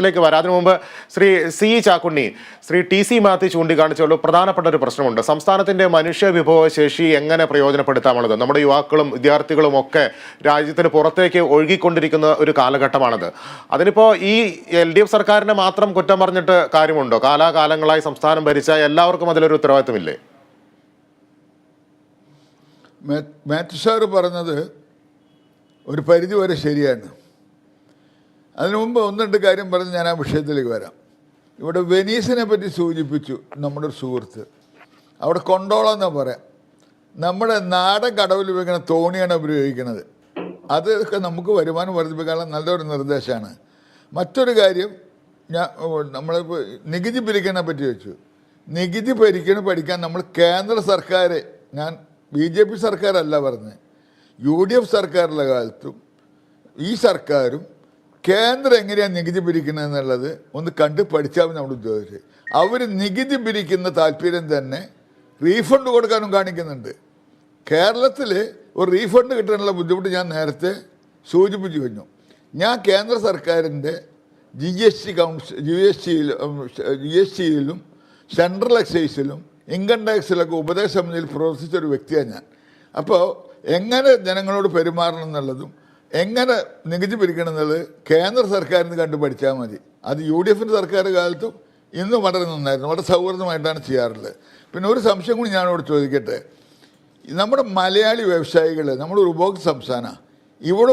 ിലേക്ക് വരാം. അതിനു മുമ്പ് Shri C Chakkunni, Shri T C Mathew ചൂണ്ടിക്കാണിച്ചുള്ള പ്രധാനപ്പെട്ട ഒരു പ്രശ്നമുണ്ട്. സംസ്ഥാനത്തിന്റെ മനുഷ്യ വിഭവശേഷി എങ്ങനെ പ്രയോജനപ്പെടുത്താമുള്ളത്? നമ്മുടെ യുവാക്കളും വിദ്യാർത്ഥികളും ഒക്കെ രാജ്യത്തിന് പുറത്തേക്ക് ഒഴുകിക്കൊണ്ടിരിക്കുന്ന ഒരു കാലഘട്ടമാണത്. അതിനിപ്പോ ഈ LDF സർക്കാരിനെ മാത്രം കുറ്റം പറഞ്ഞിട്ട് കാര്യമുണ്ടോ? കാലാകാലങ്ങളായി സംസ്ഥാനം ഭരിച്ച എല്ലാവർക്കും അതിലൊരു ഉത്തരവാദിത്വമില്ലേ? മാത്യു സാറ് പറഞ്ഞത് ഒരു പരിധി വരെ ശരിയാണ്. അതിനു മുമ്പ് ഒന്ന് രണ്ട് കാര്യം പറഞ്ഞ് ഞാൻ ആ വിഷയത്തിലേക്ക് വരാം. ഇവിടെ വെനീസിനെ പറ്റി സൂചിപ്പിച്ചു നമ്മുടെ ഒരു സുഹൃത്ത്. അവിടെ കൊണ്ടോളം എന്നാ പറയാം. നമ്മുടെ നാടൻ കടവിൽ ഉപയോഗിക്കുന്ന തോണിയാണ് ഉപയോഗിക്കുന്നത്. അതൊക്കെ നമുക്ക് വരുമാനം വർദ്ധിപ്പിക്കാനുള്ള നല്ലൊരു നിർദ്ദേശമാണ്. മറ്റൊരു കാര്യം, നമ്മളിപ്പോൾ നികുതി പിരിക്കണെ പറ്റി വെച്ചു. നികുതി പഠിക്കാൻ നമ്മൾ കേന്ദ്ര സർക്കാർ, ഞാൻ BJP സർക്കാരല്ല പറഞ്ഞത്, UDF സർക്കാരിൻ്റെ കാലത്തും ഈ സർക്കാരും കേന്ദ്രം എങ്ങനെയാണ് നികുതി പിരിക്കുന്നതെന്നുള്ളത് ഒന്ന് കണ്ട് പഠിച്ചാൽ നമ്മൾ ഉദ്യോഗസ്ഥർ. അവർ നികുതി പിരിക്കുന്ന താല്പര്യം തന്നെ റീഫണ്ട് കൊടുക്കാനും കാണിക്കുന്നുണ്ട്. കേരളത്തിൽ ഒരു റീഫണ്ട് കിട്ടാനുള്ള ബുദ്ധിമുട്ട് ഞാൻ നേരത്തെ സൂചിപ്പിച്ചു കഴിഞ്ഞു. ഞാൻ കേന്ദ്ര സർക്കാരിൻ്റെ GSTയിലും സെൻട്രൽ എക്സൈസിലും ഇൻകം ടാക്സിലൊക്കെ ഉപദേശ സമിതിയിൽ പ്രവർത്തിച്ചൊരു വ്യക്തിയാണ് ഞാൻ. അപ്പോൾ എങ്ങനെ ജനങ്ങളോട് പെരുമാറണം എന്നുള്ളതും എങ്ങനെ നികുതി പിരിക്കണം എന്നുള്ളത് കേന്ദ്ര സർക്കാരിന് കണ്ടു പഠിച്ചാൽ മതി. അത് UDFൻ്റെ സർക്കാർ കാലത്തും ഇന്നും വളരെ നന്നായിരുന്നു, വളരെ സൗഹൃദമായിട്ടാണ് ചെയ്യാറുള്ളത്. പിന്നെ ഒരു സംശയം കൂടി ഞാനിവിടെ ചോദിക്കട്ടെ. നമ്മുടെ മലയാളി വ്യവസായികൾ, നമ്മുടെ ഉപഭോക്തൃ സംസ്ഥാനമാണ്, ഇവിടെ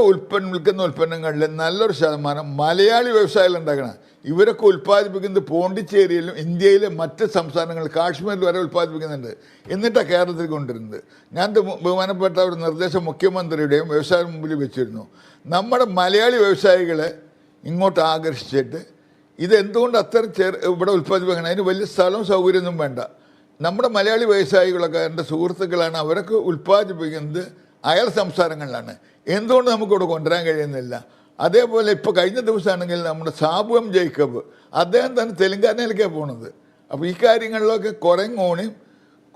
വിൽക്കുന്ന ഉൽപ്പന്നങ്ങളിൽ നല്ലൊരു ശതമാനം മലയാളി വ്യവസായികൾ ഉണ്ടാക്കണം. ഇവരൊക്കെ ഉൽപ്പാദിപ്പിക്കുന്നത് പോണ്ടിച്ചേരിയിലും ഇന്ത്യയിലെ മറ്റ് സംസ്ഥാനങ്ങൾ, കാശ്മീരിൽ വരെ ഉൽപ്പാദിപ്പിക്കുന്നുണ്ട്. എന്നിട്ടാണ് കേരളത്തിൽ കൊണ്ടുവരുന്നത്. ഞാൻ ബഹുമാനപ്പെട്ട ഒരു നിർദ്ദേശം മുഖ്യമന്ത്രിയുടെയും വ്യവസായ മുമ്പിൽ വെച്ചിരുന്നു. നമ്മുടെ മലയാളി വ്യവസായികളെ ഇങ്ങോട്ട് ആകർഷിച്ചിട്ട് ഇതെന്തുകൊണ്ട് അത്ര ഇവിടെ ഉൽപ്പാദിപ്പിക്കണം? അതിന് വലിയ സ്ഥലവും സൗകര്യമൊന്നും വേണ്ട. നമ്മുടെ മലയാളി വ്യവസായികളൊക്കെ എൻ്റെ സുഹൃത്തുക്കളാണ്. അവരൊക്കെ ഉൽപ്പാദിപ്പിക്കുന്നത് അയൽ സംസ്ഥാനങ്ങളിലാണ്. എന്തുകൊണ്ട് നമുക്കിവിടെ കൊണ്ടുവരാൻ കഴിയുന്നില്ല? അതേപോലെ ഇപ്പോൾ കഴിഞ്ഞ ദിവസമാണെങ്കിൽ നമ്മുടെ സാബു M. ജേക്കബ്, അദ്ദേഹം തന്നെ തെലങ്കാനയിലേക്കാണ് പോണത്. അപ്പോൾ ഈ കാര്യങ്ങളിലൊക്കെ കുറേങ്ങോണി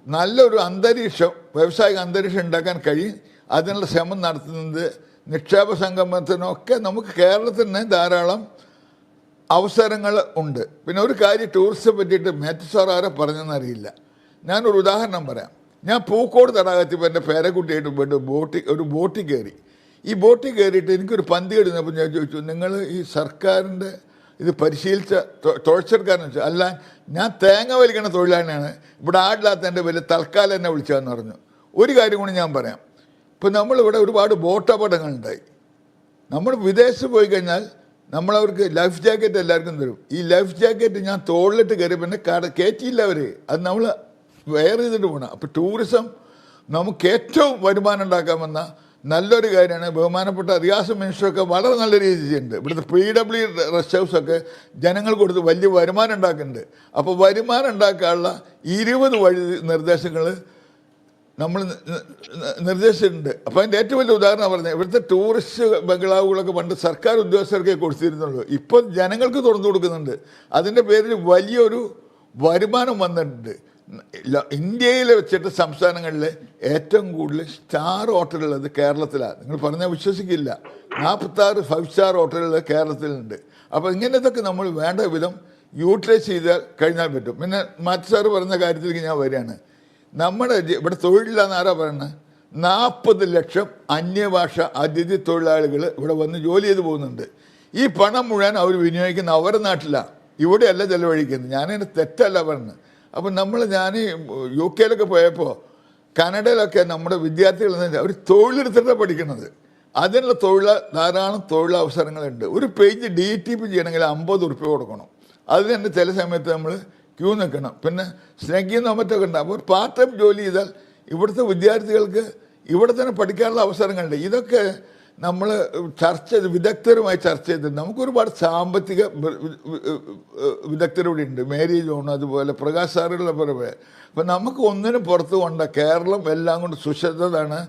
നല്ലൊരു അന്തരീക്ഷം, വ്യാവസായിക അന്തരീക്ഷം ഉണ്ടാക്കാൻ കഴിയും. അതിനുള്ള ശ്രമം നടത്തുന്നത് നിക്ഷേപ സംഗമത്തിനൊക്കെ നമുക്ക് കേരളത്തിന് ധാരാളം അവസരങ്ങൾ ഉണ്ട്. പിന്നെ ഒരു കാര്യം ടൂറിസത്തെ പറ്റിയിട്ട് മാത്യു സാർ ആരെ പറഞ്ഞെന്നറിയില്ല. ഞാനൊരു ഉദാഹരണം പറയാം. ഞാൻ പൂക്കോട് തടാകത്തിൽ എൻ്റെ പേരക്കുട്ടിയായിട്ട് പോയിട്ട് ഒരു ബോട്ടിൽ കയറി. ഈ ബോട്ടിൽ കയറിയിട്ട് എനിക്കൊരു പന്തി എടുന്നപ്പോൾ ഞാൻ ചോദിച്ചു, നിങ്ങൾ ഈ സർക്കാരിൻ്റെ ഇത് പരിശീലിച്ച തുഴച്ചെടുക്കാരെന്ന് വെച്ചാൽ, അല്ല ഞാൻ തേങ്ങ വലിക്കണ തൊഴിലാളിയാണ്, ഇവിടെ ആടില്ലാത്ത എൻ്റെ വലിയ തൽക്കാലം എന്നെ വിളിച്ചതെന്ന് പറഞ്ഞു. ഒരു കാര്യം കൂടി ഞാൻ പറയാം. ഇപ്പോൾ നമ്മളിവിടെ ഒരുപാട് ബോട്ട് അപകടങ്ങളുണ്ടായി. നമ്മൾ വിദേശത്ത് പോയി കഴിഞ്ഞാൽ നമ്മളവർക്ക് ലൈഫ് ജാക്കറ്റ് എല്ലാവർക്കും തരും. ഈ ലൈഫ് ജാക്കറ്റ് ഞാൻ തോളിലിട്ട് കയറി പിന്നെ കയറ്റിയില്ല അവർ. അത് നമ്മൾ വെയർ ചെയ്തിട്ട് പോകണം. അപ്പോൾ ടൂറിസം നമുക്ക് ഏറ്റവും വരുമാനം ഉണ്ടാക്കാമെന്ന നല്ലൊരു കാര്യമാണ്. ബഹുമാനപ്പെട്ട റിയാസ് മിനിസ്റ്ററൊക്കെ വളരെ നല്ല രീതിയിൽ ചെയ്യുന്നുണ്ട്. ഇവിടുത്തെ PW റെസ്റ്റ് ഹൗസൊക്കെ ജനങ്ങൾ കൊടുത്ത് വലിയ വരുമാനം ഉണ്ടാക്കുന്നുണ്ട്. അപ്പോൾ വരുമാനം ഉണ്ടാക്കാനുള്ള 20 വഴി നിർദ്ദേശങ്ങൾ നമ്മൾ നിർദ്ദേശിച്ചിട്ടുണ്ട്. അപ്പോൾ അതിൻ്റെ ഏറ്റവും വലിയ ഉദാഹരണം പറഞ്ഞത്, ഇവിടുത്തെ ടൂറിസ്റ്റ് ബംഗ്ലാവുകളൊക്കെ പണ്ട് സർക്കാർ ഉദ്യോഗസ്ഥർക്കേ കൊടുത്തിരുന്നുള്ളൂ. ഇപ്പോൾ ജനങ്ങൾക്ക് തുറന്നു കൊടുക്കുന്നുണ്ട്. അതിൻ്റെ പേരിൽ വലിയൊരു വരുമാനം വന്നിട്ടുണ്ട്. ഇന്ത്യയിൽ വെച്ചിട്ട് സംസ്ഥാനങ്ങളിൽ ഏറ്റവും കൂടുതൽ സ്റ്റാർ ഹോട്ടലുള്ളത് കേരളത്തിലാണ്. നിങ്ങൾ പറഞ്ഞാൽ വിശ്വസിക്കില്ല, 46 5 സ്റ്റാർ ഹോട്ടലുകൾ കേരളത്തിലുണ്ട്. അപ്പോൾ ഇങ്ങനത്തൊക്കെ നമ്മൾ വേണ്ട വിധം യൂട്ടിലൈസ് ചെയ്താൽ കഴിഞ്ഞാൽ പറ്റും. പിന്നെ മാത്യു സാറ് പറഞ്ഞ കാര്യത്തിലേക്ക് ഞാൻ വരികയാണ്. നമ്മുടെ ഇവിടെ തൊഴിലില്ലാന്ന് ആരാ പറയുന്നത്? 40 ലക്ഷം അന്യഭാഷ അതിഥി തൊഴിലാളികൾ ഇവിടെ വന്ന് ജോലി ചെയ്ത് പോകുന്നുണ്ട്. ഈ പണം മുഴുവൻ അവർ വിനിയോഗിക്കുന്ന അവരുടെ നാട്ടിലാണ്, ഇവിടെയല്ല ചെലവഴിക്കുന്നത്. ഞാനതിന് തെറ്റല്ല പറഞ്ഞത്. അപ്പം ഞാൻ UK പോയപ്പോൾ കാനഡയിലൊക്കെ നമ്മുടെ വിദ്യാർത്ഥികൾ അവർ തൊഴിലെടുത്തിട്ടാണ് പഠിക്കുന്നത്. അതിനുള്ള ധാരാളം തൊഴിലവസരങ്ങളുണ്ട്. ഒരു പേജ് DTP ചെയ്യണമെങ്കിൽ 50 ഉറുപ്പിക കൊടുക്കണം. അതിന് തന്നെ ചില സമയത്ത് നമ്മൾ ക്യൂ നിൽക്കണം. പിന്നെ സ്നേഹിക്കുന്ന മറ്റൊക്കെ ഉണ്ട്. അപ്പോൾ പാർട്ട് ടൈം ജോലി ചെയ്താൽ ഇവിടുത്തെ വിദ്യാർത്ഥികൾക്ക് ഇവിടെ തന്നെ പഠിക്കാനുള്ള അവസരങ്ങളുണ്ട്. ഇതൊക്കെ നമ്മൾ വിദഗ്ധരുമായി ചർച്ച ചെയ്തിട്ടുണ്ട്. നമുക്കൊരുപാട് സാമ്പത്തിക വിദഗ്ധരിവിടെ ഉണ്ട്. മേരി ജോൺ, അതുപോലെ പ്രകാശ് സാറുള്ള പുറമെ. അപ്പം നമുക്ക് ഒന്നിനും പുറത്ത് കൊണ്ട കേരളം എല്ലാം കൊണ്ട് സുശബ്ദതാണ്,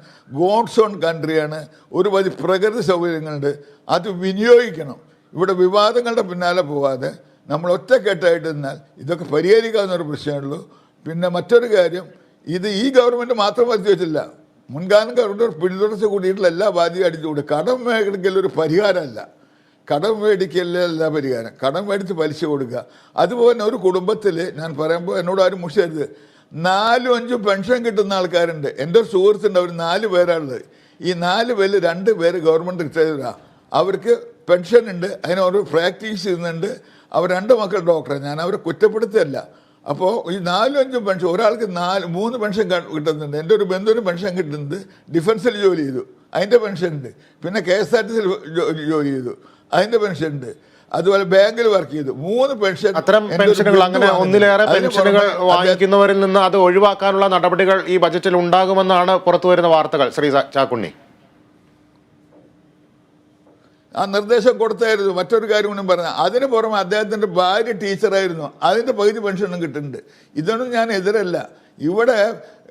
ഗോഡ്സ് ഓൺ കൺട്രിയാണ്, ഒരുപാട് പ്രകൃതി സൗകര്യങ്ങളുണ്ട്. അത് വിനിയോഗിക്കണം. ഇവിടെ വിവാദങ്ങളുടെ പിന്നാലെ പോവാതെ നമ്മൾ ഒറ്റക്കെട്ടായിട്ട് നിന്നാൽ ഇതൊക്കെ പരിഹരിക്കാവുന്ന ഒരു പ്രശ്നമുള്ളൂ. പിന്നെ മറ്റൊരു കാര്യം, ഇത് ഈ ഗവൺമെൻറ് മാത്രം വരുത്തി വെച്ചില്ല, മുൻകാലം ഗവൺമെൻറ് പിന്തുടർച്ച കൂടിയിട്ടുള്ള എല്ലാ ബാധ്യത അടിച്ചുകൂടി. കടം മേഖലയ്ക്കുള്ള ഒരു പരിഹാരമല്ല. കടം മേടിക്കലല്ല പരിഹാരം. കടം മേടിച്ച് പലിശ കൊടുക്കുക. അതുപോലെ ഒരു കുടുംബത്തിൽ ഞാൻ പറയുമ്പോൾ എന്നോട് ആരും മുഷിയരുത്, 4-5 പെൻഷൻ കിട്ടുന്ന ആൾക്കാരുണ്ട്. എൻ്റെ ഒരു സുഹൃത്തുണ്ട്, അവർ 4 പേരാണുള്ളത്. ഈ 4 പേരിൽ 2 പേര് ഗവൺമെൻറ് റിട്ടയർഡാണ്. അവർക്ക് പെൻഷൻ ഉണ്ട്, അതിന് അവർ പ്രാക്ടീസ് ചെയ്യുന്നുണ്ട്. അവർ 2 മക്കൾ ഡോക്ടറാണ്. ഞാൻ അവരെ കുറ്റപ്പെടുത്തുകയല്ല. അപ്പോൾ ഈ 4-5 പെൻഷൻ, ഒരാൾക്ക് 3 പെൻഷൻ കിട്ടുന്നുണ്ട്. എൻ്റെ ഒരു ബന്ധുവിന് പെൻഷൻ കിട്ടുന്നുണ്ട്. ഡിഫൻസിൽ ജോലി ചെയ്തു, അതിൻ്റെ പെൻഷൻ ഉണ്ട്. പിന്നെ KSRTC ജോലി ചെയ്തു, അതിൻ്റെ പെൻഷൻ ഉണ്ട്. അതുപോലെ ബാങ്കിൽ വർക്ക് ചെയ്തു. 3 പെൻഷൻ. അത്തരം പെൻഷനുകൾ, അങ്ങനെ ഒന്നിലേറെ പെൻഷനുകൾ വാങ്ങിക്കുന്നവരിൽ നിന്ന് അത് ഒഴിവാക്കാനുള്ള നടപടികൾ ഈ ബജറ്റിൽ ഉണ്ടാകുമെന്നാണ് പുറത്തുവരുന്ന വാർത്തകൾ. ശ്രീ ചാക്കുണ്ണി, ആ നിർദ്ദേശം കൊടുത്തായിരുന്നു. മറ്റൊരു കാര്യം കൂടി പറഞ്ഞാൽ, അതിന് പുറമെ അദ്ദേഹത്തിൻ്റെ ഭാര്യ ടീച്ചറായിരുന്നു, അതിൻ്റെ പകുതി പെൻഷനും കിട്ടുന്നുണ്ട്. ഇതൊന്നും ഞാൻ എതിരല്ല. ഇവിടെ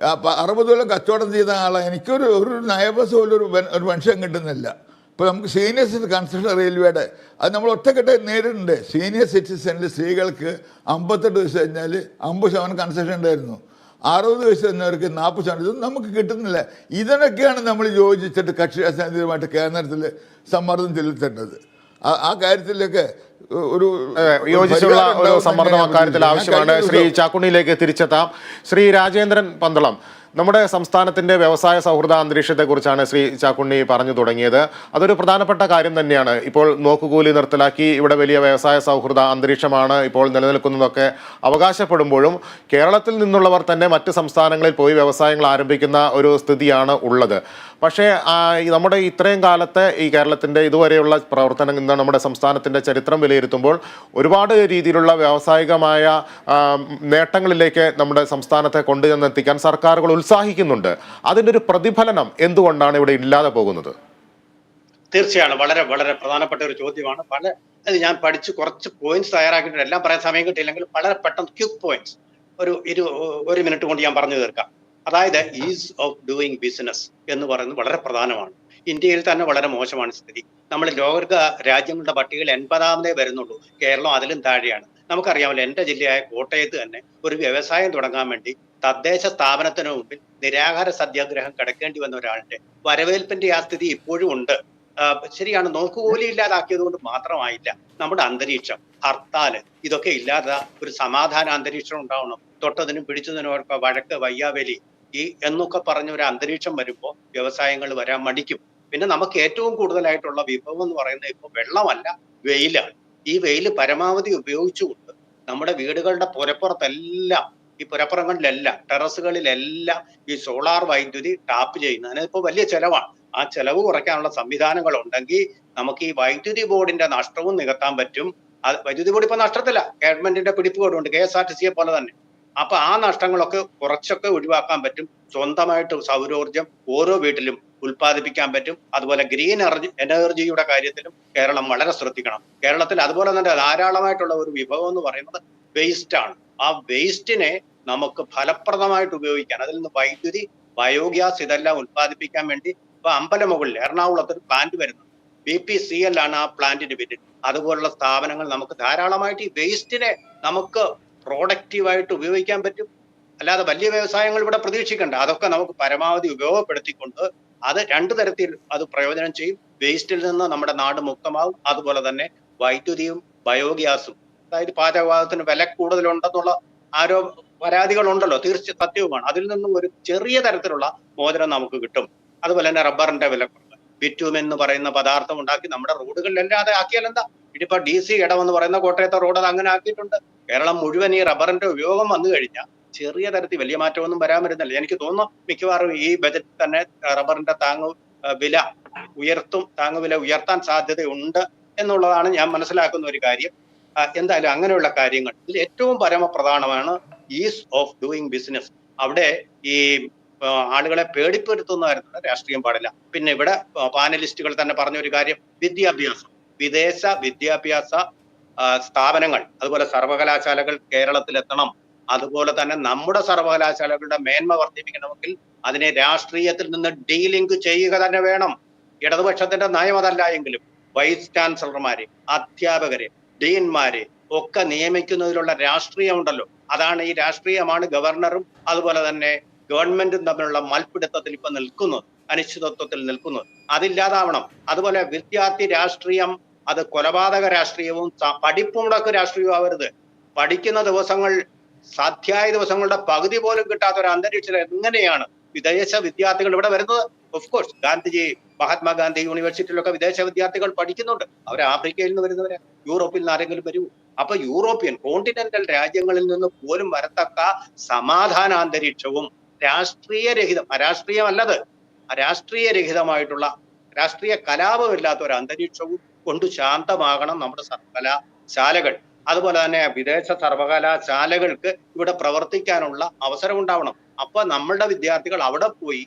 60 കൊല്ലം കച്ചവടം ചെയ്ത ആളാണ്. ഒരു നയബസ് പോലും ഒരു പെൻഷൻ കിട്ടുന്നില്ല. ഇപ്പോൾ നമുക്ക് സീനിയർ സിറ്റിസൺ കൺസ്ട്രക്ഷൻ റെയിൽവേയുടെ അത് നമ്മൾ ഒറ്റക്കെട്ടായി നേരിടുന്നുണ്ട്. സീനിയർ സിറ്റിസണിൽ സ്ത്രീകൾക്ക് 58 വയസ്സ് കഴിഞ്ഞാൽ 50% കൺസെഷൻ ഉണ്ടായിരുന്നു. 60 വയസ്സ് കഴിഞ്ഞവർക്ക് 40%. ഇതൊന്നും നമുക്ക് കിട്ടുന്നില്ല. ഇതിനൊക്കെയാണ് നമ്മൾ യോജിച്ചിട്ട് കക്ഷി രാഷ്ട്രീയമായിട്ട് കേന്ദ്രത്തിൽ സമ്മർദ്ദം ചെലുത്തേണ്ടത്. ആ കാര്യത്തിലൊക്കെ ഒരു യോജിച്ചുള്ള ഒരു സമ്മർദ്ദം അക്കാര്യത്തിൽ ആവശ്യമാണ്. ശ്രീ ചാക്കുണ്ണിയിലേക്ക് തിരിച്ചെത്താം. ശ്രീ രാജേന്ദ്രൻ പന്തളം, നമ്മുടെ സംസ്ഥാനത്തിൻ്റെ വ്യവസായ സൗഹൃദ അന്തരീക്ഷത്തെക്കുറിച്ചാണ് ശ്രീ ചാക്കുണ്ണി പറഞ്ഞു തുടങ്ങിയത്. അതൊരു പ്രധാനപ്പെട്ട കാര്യം തന്നെയാണ്. ഇപ്പോൾ നോക്കുകൂലി നിർത്തലാക്കി ഇവിടെ വലിയ വ്യവസായ സൗഹൃദ അന്തരീക്ഷമാണ് ഇപ്പോൾ നിലനിൽക്കുന്നതൊക്കെ അവകാശപ്പെടുമ്പോഴും കേരളത്തിൽ നിന്നുള്ളവർ തന്നെ മറ്റ് സംസ്ഥാനങ്ങളിൽ പോയി വ്യവസായങ്ങൾ ആരംഭിക്കുന്ന ഒരു സ്ഥിതിയാണ് ഉള്ളത്. പക്ഷേ നമ്മുടെ ഇത്രയും കാലത്തെ ഈ കേരളത്തിൻ്റെ ഇതുവരെയുള്ള പ്രവർത്തനം, ഇന്ന് നമ്മുടെ സംസ്ഥാനത്തിൻ്റെ ചരിത്രം വിലയിരുത്തുമ്പോൾ ഒരുപാട് രീതിയിലുള്ള വ്യാവസായികമായ നേട്ടങ്ങളിലേക്ക് നമ്മുടെ സംസ്ഥാനത്തെ കൊണ്ടുചെന്നെത്തിക്കാൻ സർക്കാരുകൾ ഉത്സാഹിക്കുന്നുണ്ട്. അതിൻ്റെ ഒരു പ്രതിഫലനം എന്തുകൊണ്ടാണ് ഇവിടെ ഇല്ലാതെ പോകുന്നത്? തീർച്ചയാണ് വളരെ വളരെ പ്രധാനപ്പെട്ട ഒരു ചോദ്യമാണ്. അത് ഞാൻ പഠിച്ച് കുറച്ച് പോയിന്റ്സ് തയ്യാറാക്കിയിട്ടുണ്ട്. എല്ലാം പറയാൻ സമയം കിട്ടിയില്ലെങ്കിൽ വളരെ പെട്ടെന്ന് ക്വിക്ക് പോയിന്റ്സ് ഒരു മിനിറ്റ് കൊണ്ട് ഞാൻ പറഞ്ഞു തീർക്കാം. അതായത് ഈസ് ഓഫ് ഡൂയിങ് ബിസിനസ് എന്ന് പറയുന്നത് വളരെ പ്രധാനമാണ്. ഇന്ത്യയിൽ തന്നെ വളരെ മോശമാണ് സ്ഥിതി. നമ്മൾ ലോക രാജ്യങ്ങളുടെ പട്ടികയിൽ 80ാമതേ വരുന്നുള്ളൂ. കേരളം അതിലും താഴെയാണ്. നമുക്കറിയാമല്ലോ, എൻ്റെ ജില്ലയായ കോട്ടയത്ത് തന്നെ ഒരു വ്യവസായം തുടങ്ങാൻ വേണ്ടി തദ്ദേശ സ്ഥാപനത്തിന് മുമ്പിൽ നിരാഹാര സത്യാഗ്രഹം കിടക്കേണ്ടി വന്ന ഒരാളുടെ വരവേൽപ്പിന്റെ ആ സ്ഥിതി ഇപ്പോഴും ഉണ്ട്. ശരിയാണ്, നോക്കുകൂലി ഇല്ലാതാക്കിയത് കൊണ്ട് മാത്രമായില്ല. നമ്മുടെ അന്തരീക്ഷം, ഹർത്താല്, ഇതൊക്കെ ഇല്ലാതെ ഒരു സമാധാന അന്തരീക്ഷം ഉണ്ടാവണം. തൊട്ടതിനും പിടിച്ചതിനും അവർക്ക് വഴക്ക്, വയ്യാവേലി എന്നൊക്കെ പറഞ്ഞ ഒരു അന്തരീക്ഷം വരുമ്പോൾ വ്യവസായങ്ങൾ വരാൻ മടിക്കും. പിന്നെ നമുക്ക് ഏറ്റവും കൂടുതലായിട്ടുള്ള വിഭവം എന്ന് പറയുന്നത് ഇപ്പോൾ വെള്ളമല്ല, വെയിലാണ്. ഈ വെയില് പരമാവധി ഉപയോഗിച്ചുകൊണ്ട് നമ്മുടെ വീടുകളുടെ പുരപ്പുറത്തെല്ലാം, ഈ പുരപ്പുറങ്ങളിലെല്ലാം, ടെറസുകളിലെല്ലാം ഈ സോളാർ വൈദ്യുതി ടാപ്പ് ചെയ്യുന്നതിന് ഇപ്പോൾ വലിയ ചെലവാണ്. ആ ചെലവ് കുറയ്ക്കാനുള്ള സംവിധാനങ്ങൾ ഉണ്ടെങ്കിൽ നമുക്ക് ഈ വൈദ്യുതി ബോർഡിന്റെ നഷ്ടവും നികത്താൻ പറ്റും. വൈദ്യുതി ബോർഡ് ഇപ്പൊ നഷ്ടത്തില്ല, ഗവൺമെന്റിന്റെ പിടിപ്പുകേടുണ്ട്, KSRTC പോലെ തന്നെ. അപ്പൊ ആ നഷ്ടങ്ങളൊക്കെ കുറച്ചൊക്കെ ഒഴിവാക്കാൻ പറ്റും. സ്വന്തമായിട്ട് സൗരോർജം ഓരോ വീട്ടിലും ഉൽപ്പാദിപ്പിക്കാൻ പറ്റും. അതുപോലെ ഗ്രീൻ എനർജിയുടെ കാര്യത്തിലും കേരളം വളരെ ശ്രദ്ധിക്കണം. കേരളത്തിൽ അതുപോലെ തന്നെ ധാരാളമായിട്ടുള്ള ഒരു വിഭവം എന്ന് പറയുന്നത് വേസ്റ്റ് ആണ്. ആ വേസ്റ്റിനെ നമുക്ക് ഫലപ്രദമായിട്ട് ഉപയോഗിക്കാൻ, അതിൽ നിന്ന് വൈദ്യുതി, ബയോഗ്യാസ് ഇതെല്ലാം ഉൽപ്പാദിപ്പിക്കാൻ വേണ്ടി ഇപ്പൊ അമ്പലമുകളിൽ എറണാകുളത്ത് ഒരു പ്ലാന്റ് വരുന്നത്. BPCL ആണ് ആ പ്ലാന്റിന് പിന്നിൽ. അതുപോലുള്ള സ്ഥാപനങ്ങൾ നമുക്ക് ധാരാളമായിട്ട് ഈ വേസ്റ്റിനെ നമുക്ക് പ്രോഡക്റ്റീവായിട്ട് ഉപയോഗിക്കാൻ പറ്റും. അല്ലാതെ വലിയ വ്യവസായങ്ങൾ ഇവിടെ പ്രതീക്ഷിക്കണ്ട. അതൊക്കെ നമുക്ക് പരമാവധി ഉപയോഗപ്പെടുത്തിക്കൊണ്ട് അത് 2 തരത്തിൽ അത് പ്രയോജനം ചെയ്യും. വേസ്റ്റിൽ നിന്ന് നമ്മുടെ നാട് മുക്തമാവും. അതുപോലെ തന്നെ വൈദ്യുതിയും ബയോഗ്യാസും, അതായത് പാചകവാതകത്തിന് വില കൂടുതലുണ്ടെന്നുള്ള പരാതികളുണ്ടല്ലോ, സത്യവുമാണ്. അതിൽ നിന്നും ഒരു ചെറിയ തരത്തിലുള്ള മോചനം നമുക്ക് കിട്ടും. അതുപോലെ തന്നെ റബ്ബറിന്റെ വില, ബിറ്റ്യൂമെൻ എന്ന് പറയുന്ന പദാർത്ഥം ഉണ്ടാക്കി നമ്മുടെ റോഡുകളിലല്ലാതെ ആക്കിയാൽ എന്താ? ഇതിപ്പോ DC ഇടമെന്ന് പറയുന്ന കോട്ടയത്തെ റോഡ് അത് അങ്ങനെ ആക്കിയിട്ടുണ്ട്. കേരളം മുഴുവൻ ഈ റബ്ബറിന്റെ ഉപയോഗം വന്നു കഴിഞ്ഞാൽ ചെറിയ തരത്തിൽ വലിയ മാറ്റമൊന്നും വരാൻ വരുന്നില്ല. എനിക്ക് തോന്നുന്നു മിക്കവാറും ഈ ബജറ്റ് തന്നെ റബ്ബറിന്റെ താങ്ങുവില ഉയർത്താൻ സാധ്യതയുണ്ട് എന്നുള്ളതാണ് ഞാൻ മനസ്സിലാക്കുന്ന ഒരു കാര്യം. എന്തായാലും അങ്ങനെയുള്ള കാര്യങ്ങൾ ഇതിൽ ഏറ്റവും പരമപ്രധാനമാണ് ഈസ് ഓഫ് ഡൂയിങ് ബിസിനസ്. അവിടെ ഈ ആളുകളെ പേടിപ്പെടുത്തുന്ന കാര്യത്തിലുള്ള രാഷ്ട്രീയം പാടില്ല. പിന്നെ ഇവിടെ പാനലിസ്റ്റുകൾ തന്നെ പറഞ്ഞ ഒരു കാര്യം, വിദ്യാഭ്യാസം, വിദേശ വിദ്യാഭ്യാസ സ്ഥാപനങ്ങൾ, അതുപോലെ സർവകലാശാലകൾ കേരളത്തിലെത്തണം. അതുപോലെ തന്നെ നമ്മുടെ സർവകലാശാലകളുടെ മേന്മ വർദ്ധിപ്പിക്കണമെങ്കിൽ അതിനെ രാഷ്ട്രീയത്തിൽ നിന്ന് ഡീലിങ്ക് ചെയ്യുക തന്നെ വേണം. ഇടതുപക്ഷത്തിന്റെ നയം അതല്ല എങ്കിലും വൈസ് ചാൻസലർമാരെ, അധ്യാപകരെ, ഡീൻമാരെ ഒക്കെ നിയമിക്കുന്നതിലുള്ള രാഷ്ട്രീയം ഉണ്ടല്ലോ. അതാണ് ഈ രാഷ്ട്രീയമാണ് ഗവർണറും അതുപോലെ തന്നെ ഗവൺമെന്റും തമ്മിലുള്ള മൽപ്പിടുത്തത്തിൽ ഇപ്പൊ നിൽക്കുന്നത്, അനിശ്ചിതത്വത്തിൽ നിൽക്കുന്നത്. അതില്ലാതാവണം. അതുപോലെ വിദ്യാർത്ഥി രാഷ്ട്രീയം അത് കൊലപാതക രാഷ്ട്രീയവും പഠിപ്പുമുടക്ക് രാഷ്ട്രീയവും ആവരുത്. പഠിക്കുന്ന ദിവസങ്ങൾ സാധ്യായ ദിവസങ്ങളുടെ പകുതി പോലും കിട്ടാത്ത ഒരു അന്തരീക്ഷത്തിൽ എങ്ങനെയാണ് വിദേശ വിദ്യാർത്ഥികൾ ഇവിടെ വരുന്നത്? ഓഫ് കോഴ്സ് ഗാന്ധിജി, മഹാത്മാഗാന്ധി യൂണിവേഴ്സിറ്റിയിലൊക്കെ വിദേശ വിദ്യാർത്ഥികൾ പഠിക്കുന്നുണ്ട്. അവർ ആഫ്രിക്കയിൽ നിന്ന് വരുന്നവരെ, യൂറോപ്പിൽ നിന്ന് ആരെങ്കിലും വരൂ? അപ്പൊ യൂറോപ്യൻ കോണ്ടിനെന്റൽ രാജ്യങ്ങളിൽ നിന്ന് പോലും വരത്തക്ക സമാധാന അന്തരീക്ഷവും അരാഷ്ട്രീയമല്ലത്, അരാഷ്ട്രീയരഹിതമായിട്ടുള്ള രാഷ്ട്രീയ കലാപമില്ലാത്ത ഒരു അന്തരീക്ഷവും കൊണ്ട് ശാന്തമാകണം നമ്മുടെ സർവകലാശാലകൾ. അതുപോലെ തന്നെ വിദേശ സർവകലാശാലകൾക്ക് ഇവിടെ പ്രവർത്തിക്കാനുള്ള അവസരം ഉണ്ടാവണം. അപ്പൊ നമ്മളുടെ വിദ്യാർത്ഥികൾ അവിടെ പോയി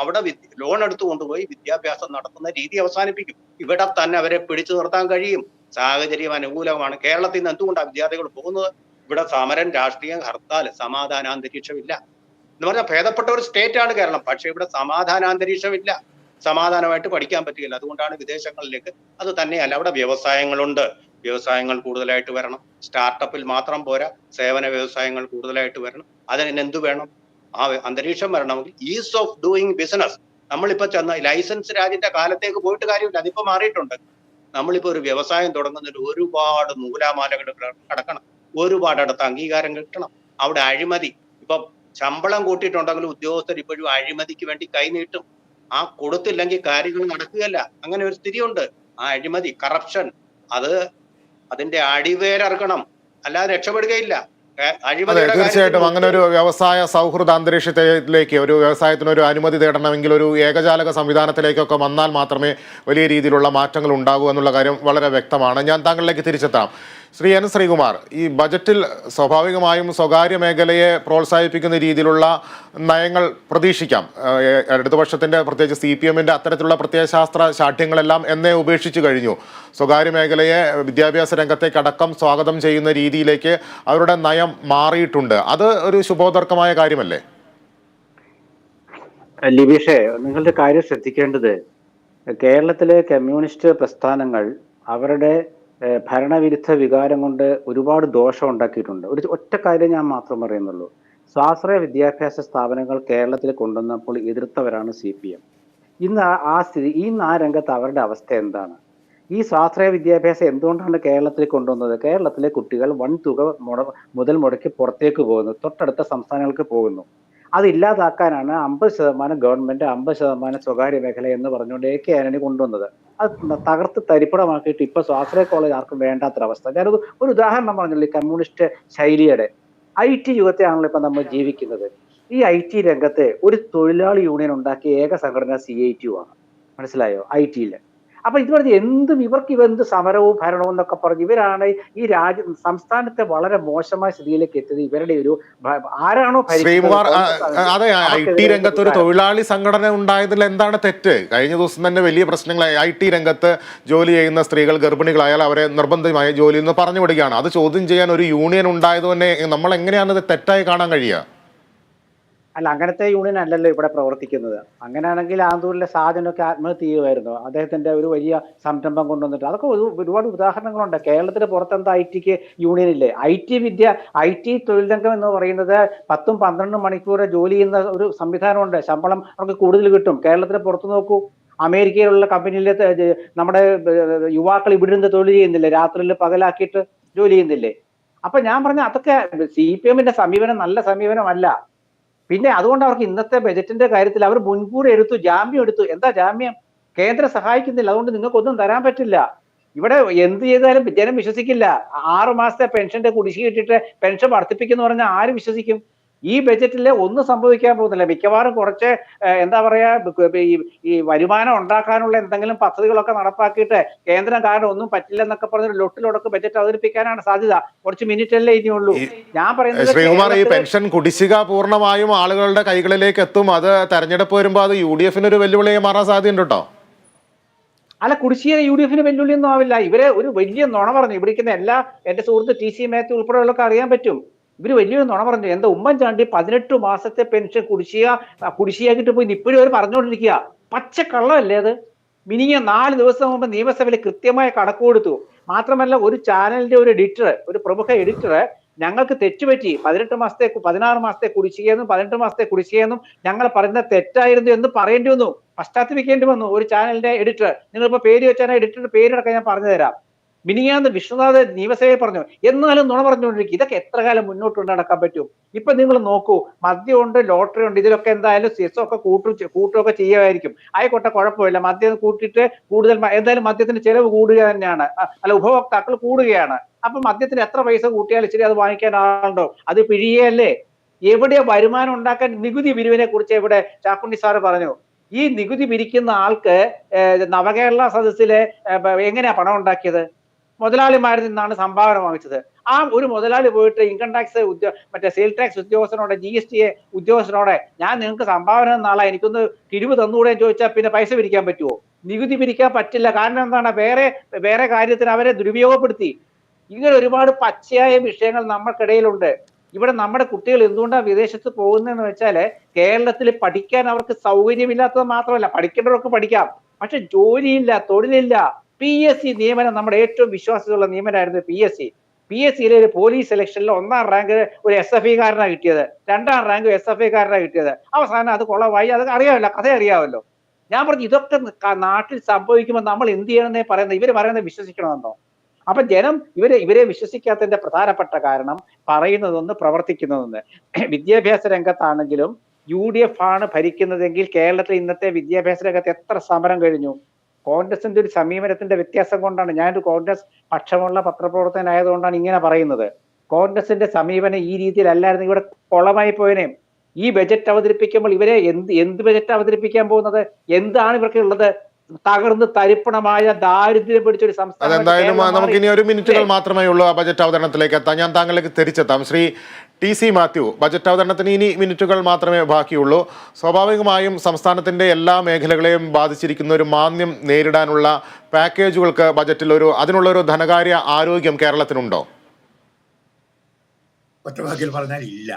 അവിടെ ലോൺ എടുത്തു കൊണ്ടുപോയി വിദ്യാഭ്യാസം നടത്തുന്ന രീതി അവസാനിപ്പിക്കും. ഇവിടെ തന്നെ അവരെ പിടിച്ചു നിർത്താൻ കഴിയും. സാഹചര്യം അനുകൂലമാണ്. കേരളത്തിൽ നിന്ന് എന്തുകൊണ്ടാണ് വിദ്യാർത്ഥികൾ പോകുന്നത്? ഇവിടെ സമരം, രാഷ്ട്രീയം, ഹർത്താൽ, സമാധാനാന്തരീക്ഷമില്ല എന്ന് പറഞ്ഞാൽ ഭേദപ്പെട്ട ഒരു സ്റ്റേറ്റ് ആണ് കേരളം. പക്ഷെ ഇവിടെ സമാധാനാന്തരീക്ഷമില്ല, സമാധാനമായിട്ട് പഠിക്കാൻ പറ്റുകയില്ല. അതുകൊണ്ടാണ് വിദേശങ്ങളിലേക്ക്. അത് തന്നെയല്ല, അവിടെ വ്യവസായങ്ങളുണ്ട്, വ്യവസായങ്ങൾ കൂടുതലായിട്ട് വരണം. സ്റ്റാർട്ടപ്പിൽ മാത്രം പോരാ, സേവന വ്യവസായങ്ങൾ കൂടുതലായിട്ട് വരണം. അതിന് എന്ത് വേണം? ആ അന്തരീക്ഷം വരണമെങ്കിൽ ഈസ് ഓഫ് ഡൂയിങ് ബിസിനസ്. നമ്മളിപ്പോ ചെന്ന ലൈസൻസ് രാജ്യത്തെ കാലത്തേക്ക് പോയിട്ട് കാര്യമില്ല, അതിപ്പോ മാറിയിട്ടുണ്ട്. നമ്മളിപ്പോ ഒരു വ്യവസായം തുടങ്ങുന്നതിൽ ഒരുപാട് നൂലാമാലകൾ കടക്കണം, ഒരുപാടടുത്ത് അംഗീകാരം കിട്ടണം. അവിടെ അഴിമതി, ഇപ്പൊ ശമ്പളം കൂട്ടിയിട്ടുണ്ടെങ്കിലും ഉദ്യോഗസ്ഥർ ഇപ്പോഴും അഴിമതിക്ക് വേണ്ടി കൈനീട്ടും. ആ കൊടുത്തില്ലെങ്കിൽ കാര്യങ്ങൾ നടക്കുകയല്ല. അങ്ങനെ ഒരു സ്ഥിതിയുണ്ട്. ആ അഴിമതി, കറപ്ഷൻ, അതിന്റെ അടിവേരറുക്കണം, അല്ലാതെ രക്ഷപ്പെടുകയില്ല. അതെ, തീർച്ചയായിട്ടും അങ്ങനെ ഒരു വ്യവസായ സൗഹൃദ അന്തരീക്ഷത്തിലേക്ക്, ഒരു വ്യവസായത്തിന് ഒരു അനുമതി തേടണമെങ്കിൽ ഒരു ഏകജാലക സംവിധാനത്തിലേക്കൊക്കെ വന്നാൽ മാത്രമേ വലിയ രീതിയിലുള്ള മാറ്റങ്ങൾ ഉണ്ടാകൂ എന്നുള്ള കാര്യം വളരെ വ്യക്തമാണ്. ഞാൻ താങ്കളിലേക്ക് തിരിച്ചെത്താം. ശ്രീ എൻ ശ്രീകുമാർ, ഈ ബജറ്റിൽ സ്വാഭാവികമായും സ്വകാര്യ മേഖലയെ പ്രോത്സാഹിപ്പിക്കുന്ന രീതിയിലുള്ള നയങ്ങൾ പ്രതീക്ഷിക്കാം. ഇടതുപക്ഷത്തിൻ്റെ, പ്രത്യേകിച്ച് CPM-ൻ്റെ അത്തരത്തിലുള്ള പ്രത്യയശാസ്ത്ര ശാഠ്യങ്ങളെല്ലാം എന്നേ ഉപേക്ഷിച്ചു കഴിഞ്ഞു. സ്വകാര്യ മേഖലയെ വിദ്യാഭ്യാസ രംഗത്തേക്കടക്കം സ്വാഗതം ചെയ്യുന്ന രീതിയിലേക്ക് അവരുടെ നയം മാറിയിട്ടുണ്ട്. അത് ഒരു ശുഭോദർക്കമായ കാര്യമല്ലേ? ലിബീഷേ, നിങ്ങളുടെ കാര്യം ശ്രദ്ധിക്കേണ്ടത്, കേരളത്തിലെ കമ്മ്യൂണിസ്റ്റ് പ്രസ്ഥാനങ്ങൾ അവരുടെ ഭരണവിരുദ്ധ വികാരം കൊണ്ട് ഒരുപാട് ദോഷം ഉണ്ടാക്കിയിട്ടുണ്ട്. ഒറ്റ കാര്യം ഞാൻ മാത്രം പറയുന്നുള്ളൂ. സ്വാശ്രയ വിദ്യാഭ്യാസ സ്ഥാപനങ്ങൾ കേരളത്തിൽ കൊണ്ടുവന്നപ്പോൾ എതിർത്തവരാണ് CPM. ഇന്ന് ആ രംഗത്ത് അവരുടെ അവസ്ഥ എന്താണ്? ഈ സ്വാശ്രയ വിദ്യാഭ്യാസം എന്തുകൊണ്ടാണ് കേരളത്തിൽ കൊണ്ടുവന്നത്? കേരളത്തിലെ കുട്ടികൾ വൻതുക മുതൽ മുടക്കി പുറത്തേക്ക് പോകുന്നു, തൊട്ടടുത്ത സംസ്ഥാനങ്ങൾക്ക് പോകുന്നു. അതില്ലാതാക്കാനാണ് 50% ഗവൺമെന്റ്, 50% സ്വകാര്യ മേഖല എന്ന് പറഞ്ഞുകൊണ്ട് AK ആന്റണി കൊണ്ടുവന്നത്. അത് തകർത്ത് തരിപ്പണമാക്കിയിട്ട് ഇപ്പൊ സ്വാശ്രയ കോളേജ് ആർക്കും വേണ്ടാത്തൊരവസ്ഥ. ഞാനത് ഒരു ഉദാഹരണം പറഞ്ഞുള്ളൂ. ഈ കമ്മ്യൂണിസ്റ്റ് ശൈലിയുടെ IT യുഗത്തെയാണല്ലോ ഇപ്പൊ നമ്മൾ ജീവിക്കുന്നത്. ഈ IT രംഗത്തെ ഒരു തൊഴിലാളി യൂണിയൻ ഉണ്ടാക്കിയ ഏക സംഘടന CITU ആണ്. മനസ്സിലായോ? IT-യിൽ. അപ്പൊ ഇത് പറഞ്ഞ് ഇവർക്ക് സമരവും ഭരണവും എന്നൊക്കെ പറഞ്ഞ് ഇവരാണ് ഈ സംസ്ഥാനത്തെ വളരെ മോശമായ സ്ഥിതിയിലേക്ക് എത്തിയത്. ഇവരുടെ ഒരു ആരാണോ ശ്രീകുമാർ, അതെ, IT രംഗത്ത് ഒരു തൊഴിലാളി സംഘടന ഉണ്ടായതിൽ എന്താണ് തെറ്റ്? കഴിഞ്ഞ ദിവസം തന്നെ വലിയ പ്രശ്നങ്ങളായി. IT രംഗത്ത് ജോലി ചെയ്യുന്ന സ്ത്രീകൾ ഗർഭിണികളായാൽ അവരെ നിർബന്ധമായ ജോലിയിൽ നിന്ന് പറഞ്ഞു വിടുകയാണ്. അത് ചോദ്യം ചെയ്യാൻ ഒരു യൂണിയൻ ഉണ്ടായത് തന്നെ നമ്മൾ എങ്ങനെയാണ് ഇത് തെറ്റായി കാണാൻ കഴിയുക? അല്ല, അങ്ങനത്തെ യൂണിയൻ അല്ലല്ലോ ഇവിടെ പ്രവർത്തിക്കുന്നത്. അങ്ങനെയാണെങ്കിൽ ആന്തൂരിലെ സാജനൊക്കെ ആത്മഹത്യ ചെയ്യുമായിരുന്നു. അദ്ദേഹത്തിന്റെ ഒരു വലിയ സംരംഭം കൊണ്ടുവന്നിട്ട്. അതൊക്കെ ഒരുപാട് ഉദാഹരണങ്ങളുണ്ട്. കേരളത്തിന് പുറത്തെന്താ IT-ക്ക് യൂണിയൻ ഇല്ലേ? IT തൊഴിൽ രംഗം എന്ന് പറയുന്നത് 10-12 മണിക്കൂർ ജോലി ചെയ്യുന്ന ഒരു സംവിധാനമുണ്ട്. ശമ്പളം അവർക്ക് കൂടുതൽ കിട്ടും. കേരളത്തിന് പുറത്ത് നോക്കൂ, അമേരിക്കയിലുള്ള കമ്പനിയിലെ നമ്മുടെ യുവാക്കൾ ഇവിടെ നിന്ന് തൊഴിൽ ചെയ്യുന്നില്ലേ? രാത്രിയിൽ പകലാക്കിയിട്ട് ജോലി ചെയ്യുന്നില്ലേ? അപ്പൊ ഞാൻ പറഞ്ഞ അതൊക്കെ CPM-ന്റെ സമീപനം നല്ല സമീപനമല്ല. പിന്നെ അതുകൊണ്ട് അവർക്ക് ഇന്നത്തെ ബജറ്റിന്റെ കാര്യത്തിൽ അവർ മുൻകൂർ ജാമ്യം എടുത്തു. എന്താ ജാമ്യം? കേന്ദ്രം സഹായിക്കുന്നില്ല, അതുകൊണ്ട് നിങ്ങൾക്കൊന്നും തരാൻ പറ്റില്ല. ഇവിടെ എന്ത് ചെയ്താലും ജനം വിശ്വസിക്കില്ല. 6 മാസത്തെ പെൻഷന്റെ കുടിശ്ശിക ഇട്ടിട്ട് പെൻഷൻ വർദ്ധിപ്പിക്കുന്നു പറഞ്ഞാൽ ആര് വിശ്വസിക്കും? ഈ ബജറ്റിൽ ഒന്നും സംഭവിക്കാൻ പോകുന്നില്ല. മിക്കവാറും കുറച്ച് എന്താ പറയാ, ഈ വരുമാനം ഉണ്ടാക്കാനുള്ള എന്തെങ്കിലും പദ്ധതികളൊക്കെ നടപ്പാക്കിയിട്ട് കേന്ദ്രം കാരണം ഒന്നും പറ്റില്ലെന്നൊക്കെ പറഞ്ഞ ലൊട്ടിലൊടക്ക് ബജറ്റ് അവതരിപ്പിക്കാനാണ് സാധ്യത. കുറച്ച് മിനിറ്റല്ലേ ഇനിയുള്ളൂ. ഞാൻ പറയുന്നത്, ശ്രീകുമാർ, ഈ പെൻഷൻ കുടിശ്ശിക പൂർണ്ണമായും ആളുകളുടെ കൈകളിലേക്ക് എത്തും. അത് തെരഞ്ഞെടുപ്പ് വരുമ്പോൾ അത് UDF-ന് ഒരു വെല്ലുവിളിയായി മാറാൻ സാധ്യതയുണ്ട് കേട്ടോ. അല്ല, കുടിശ്ശിക UDF-ന് വെല്ലുവിളിയൊന്നും ആവില്ല. ഇവരെ ഒരു വലിയ നുണ പറഞ്ഞു. ഇവിടെ ഇരിക്കുന്ന എന്റെ സുഹൃത്ത് TC മാത്യു ഉൾപ്പെടെയുള്ളവർക്ക് അറിയാൻ പറ്റും. ഇവര് വലിയൊരു നുണ പറഞ്ഞു. എന്താ ഉമ്മൻചാണ്ടി 18 മാസത്തെ പെൻഷൻ കുടിശ്ശിയാക്കിട്ട് പോയി ഇപ്പോഴും അവർ പറഞ്ഞുകൊണ്ടിരിക്കുക. പച്ച കള്ളമല്ലേ അത്? മിനിഞ്ഞ 4 ദിവസം മുമ്പ് നിയമസഭയിൽ കൃത്യമായ കണക്ക് കൊടുത്തു. മാത്രമല്ല, ഒരു ചാനലിന്റെ ഒരു എഡിറ്റർ, ഒരു പ്രമുഖ എഡിറ്റർ, ഞങ്ങൾക്ക് തെറ്റുപറ്റി, 16 മാസത്തെ 16 മാസത്തെ കുടിശ്ശികയെന്നും 18 മാസത്തെ കുടിശ്ശികയെന്നും ഞങ്ങൾ പറയുന്ന തെറ്റായിരുന്നു എന്ന് പറയേണ്ടി വന്നു. പശ്ചാത്തപിക്കേണ്ടി വന്നു ഒരു ചാനലിന്റെ എഡിറ്റർ. നിങ്ങളിപ്പോ പേര് വെച്ചാൽ എഡിറ്ററുടെ പേരടക്കം ഞാൻ പറഞ്ഞു തരാം. മിനിങ്ങാന്ന് വിശ്വനാഥ് നിയമസഭയിൽ പറഞ്ഞു, എന്നാലും നുണ പറഞ്ഞുകൊണ്ടിരിക്കും. ഇതൊക്കെ എത്ര കാലം മുന്നോട്ട് കൊണ്ട് നടക്കാൻ പറ്റും? ഇപ്പൊ നിങ്ങൾ നോക്കൂ, മദ്യമുണ്ട്, ലോട്ടറി ഉണ്ട്, ഇതിലൊക്കെ എന്തായാലും സെസ്സൊക്കെ കൂട്ടുകയൊക്കെ ചെയ്യുമായിരിക്കും. ആയിക്കോട്ടെ, കുഴപ്പമില്ല. മദ്യം കൂട്ടിയിട്ട് കൂടുതൽ എന്തായാലും മദ്യത്തിന്റെ ചെലവ് കൂടുക തന്നെയാണ്, അല്ല ഉപഭോക്താക്കൾ കൂടുകയാണ്. അപ്പൊ മദ്യത്തിന് എത്ര പൈസ കൂട്ടിയാലും ശരി, അത് വാങ്ങിക്കാൻ ആളുണ്ടോ? അത് പിഴിയല്ലേ? എവിടെ വരുമാനം ഉണ്ടാക്കാൻ? നികുതി പിരിവിനെ കുറിച്ച് എവിടെ ചാക്കുണ്ണി സാറ് പറഞ്ഞു. ഈ നികുതി പിരിക്കുന്ന ആൾക്ക് നവകേരള സദസ്സിലെ എങ്ങനെയാ പണം ഉണ്ടാക്കിയത്? മുതലാളിമാരിൽ നിന്നാണ് സംഭാവന വാങ്ങിച്ചത്. ആ ഒരു മുതലാളി പോയിട്ട് ഇൻകം ടാക്സ് മറ്റേ സെയിൽ ടാക്സ് ഉദ്യോഗസ്ഥനോട്, GST ഉദ്യോഗസ്ഥനോട്, ഞാൻ നിങ്ങൾക്ക് സംഭാവന നാളെ എനിക്കൊന്ന് കിഴിവ് തന്നുകൂടെ ചോദിച്ചാൽ പിന്നെ പൈസ പിരിക്കാൻ പറ്റുമോ? നികുതി പിരിക്കാൻ പറ്റില്ല. കാരണം എന്താണ്? വേറെ കാര്യത്തിന് അവരെ ദുരുപയോഗപ്പെടുത്തി. ഇങ്ങനെ ഒരുപാട് പച്ചയായ വിഷയങ്ങൾ നമ്മൾക്കിടയിലുണ്ട്. ഇവിടെ നമ്മുടെ കുട്ടികൾ എന്തുകൊണ്ടാണ് വിദേശത്ത് പോകുന്നതെന്ന് വെച്ചാല്, കേരളത്തിൽ പഠിക്കാൻ അവർക്ക് സൗകര്യമില്ലാത്തത് മാത്രമല്ല, പഠിക്കേണ്ടവർക്ക് പഠിക്കാം, പക്ഷെ ജോലിയില്ല, തൊഴിലില്ല. PSC നിയമനം നമ്മുടെ ഏറ്റവും വിശ്വാസമുള്ള നിയമനമായിരുന്നു PSCയിലെ ഒരു പോലീസ് സെലക്ഷനിൽ 1ാം റാങ്ക് ഒരു SFI കാരനാണ് കിട്ടിയത്, 2ാം റാങ്ക് SFI കാരനാണ് കിട്ടിയത്. അവസാനം അത് കുളമായി. അത് അറിയാമല്ലോ, കഥ അറിയാമല്ലോ. ഞാൻ പറഞ്ഞു, ഇതൊക്കെ നാട്ടിൽ സംഭവിക്കുമ്പോൾ നമ്മൾ എന്ത് ചെയ്യണമെന്നേ പറയുന്നത്. ഇവര് പറയുന്നത് വിശ്വസിക്കണമെന്നോ? അപ്പൊ ജനം ഇവരെ വിശ്വസിക്കാത്തതിന്റെ പ്രധാനപ്പെട്ട കാരണം പറയുന്നതൊന്ന്, പ്രവർത്തിക്കുന്നതൊന്ന്. വിദ്യാഭ്യാസ രംഗത്താണെങ്കിലും UDF ആണ് ഭരിക്കുന്നതെങ്കിൽ കേരളത്തിൽ ഇന്നത്തെ വിദ്യാഭ്യാസ രംഗത്ത് എത്ര സമരം കഴിഞ്ഞു? കോൺഗ്രസിന്റെ ഒരു സമീപനത്തിന്റെ വ്യത്യാസം കൊണ്ടാണ്. ഞാനൊരു കോൺഗ്രസ് പക്ഷമുള്ള പത്രപ്രവർത്തകനായതുകൊണ്ടാണ് ഇങ്ങനെ പറയുന്നത്. കോൺഗ്രസിന്റെ സമീപനം ഈ രീതിയിലല്ലായിരുന്നു, ഇവിടെ കൊളമായി പോയനെ. ഈ ബജറ്റ് അവതരിപ്പിക്കുമ്പോൾ ഇവരെ എന്ത് ബജറ്റ് അവതരിപ്പിക്കാൻ പോകുന്നത്? എന്താണ് ഇവർക്ക് ഉള്ളത്? തകർന്ന് തരിപ്പണമായ ദാരിദ്ര്യം പിടിച്ചൊരു സംസ്ഥാനം. അതെന്തായാലും നമുക്ക് ഇനി ഒരു മിനിറ്റുകൾ മാത്രമേ ഉള്ളൂ ആ ബജറ്റ് അവതരണത്തിലേക്ക് എത്താം. ഞാൻ താങ്കളിലേക്ക് തിരിച്ചെത്താം. ശ്രീ TC മാത്യു, ബജറ്റ് അവതരണത്തിന് ഇനി മിനിറ്റുകൾ മാത്രമേ ബാക്കിയുള്ളൂ. സ്വാഭാവികമായും സംസ്ഥാനത്തിന്റെ എല്ലാ മേഖലകളെയും ബാധിച്ചിരിക്കുന്ന ഒരു മാന്ദ്യം നേരിടാനുള്ള പാക്കേജുകൾക്ക് ബജറ്റിൽ അതിനുള്ള ഒരു ധനകാര്യ ആരോഗ്യം കേരളത്തിനുണ്ടോ? ഒറ്റവാക്കിൽ പറഞ്ഞാൽ ഇല്ല.